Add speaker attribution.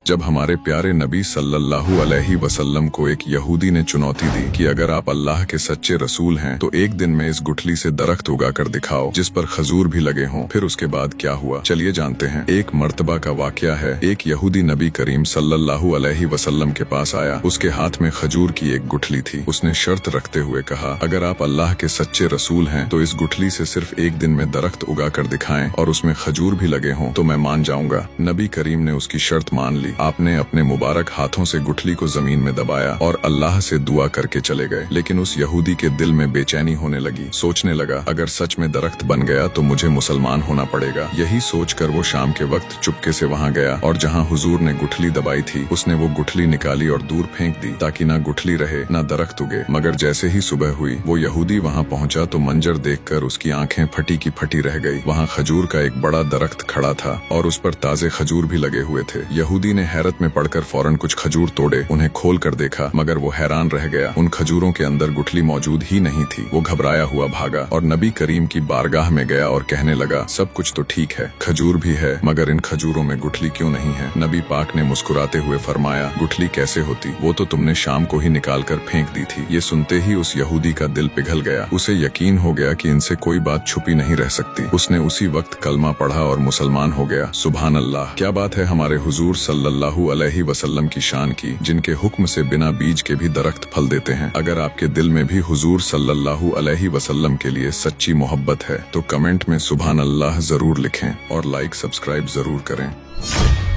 Speaker 1: जब हमारे प्यारे नबी सल्लल्लाहु अलैहि वसल्लम को एक यहूदी ने चुनौती दी कि अगर आप अल्लाह के सच्चे रसूल हैं तो एक दिन में इस गुठली से दरख्त उगा कर दिखाओ जिस पर खजूर भी लगे हों। फिर उसके बाद क्या हुआ, चलिए जानते हैं। एक मर्तबा का वाकया है। एक यहूदी नबी करीम सल्लल्लाहु अलैहि वसल्लम के पास आया। उसके हाथ में खजूर की एक गुठली थी। उसने शर्त रखते हुए कहा, अगर आप अल्लाह के सच्चे रसूल हैं तो इस गुठली से सिर्फ एक दिन में दरख्त उगा कर दिखाएं और उसमें खजूर भी लगे हों तो मैं मान जाऊंगा। नबी करीम ने उसकी शर्त मान ली। आपने अपने मुबारक हाथों से गुठली को जमीन में दबाया और अल्लाह से दुआ करके चले गए। लेकिन उस यहूदी के दिल में बेचैनी होने लगी। सोचने लगा, अगर सच में दरख्त बन गया तो मुझे मुसलमान होना पड़ेगा। यही सोचकर वो शाम के वक्त चुपके से वहाँ गया और जहाँ हुजूर ने गुठली दबाई थी उसने वो गुठली निकाली और दूर फेंक दी ताकि ना गुठली रहे ना दरख्त उगे। मगर जैसे ही सुबह हुई वो यहूदी वहाँ पहुँचा तो मंजर देखकर उसकी आंखें फटी की फटी रह गई। वहाँ खजूर का एक बड़ा दरख्त खड़ा था और उस पर ताजे खजूर भी लगे हुए थे। यहूदी ने हैरत में पड़कर फौरन कुछ खजूर तोड़े, उन्हें खोल कर देखा मगर वो हैरान रह गया। उन खजूरों के अंदर गुठली मौजूद ही नहीं थी। वो घबराया हुआ भागा और नबी करीम की बारगाह में गया और कहने लगा, सब कुछ तो ठीक है, खजूर भी है, मगर इन खजूरों में गुठली क्यों नहीं है? नबी पाक ने मुस्कुराते हुए फरमाया, गुठली कैसे होती, वो तो तुमने शाम को ही निकाल कर फेंक दी थी। ये सुनते ही उस यहूदी का दिल पिघल गया। उसे यकीन हो गया कि इनसे कोई बात छुपी नहीं रह सकती। उसने उसी वक्त कलमा पढ़ा और मुसलमान हो गया। सुभान अल्लाह, क्या बात है हमारे हुजूर सल्लल्लाहु अलैहि वसल्लम की शान की, जिनके हुक्म से बिना बीज के भी दरख्त फल देते हैं। अगर आपके दिल में भी हुजूर सल्लल्लाहु अलैहि वसल्लम के लिए सच्ची मोहब्बत है तो कमेंट में सुभान अल्लाह जरूर लिखें और लाइक सब्सक्राइब जरूर करें।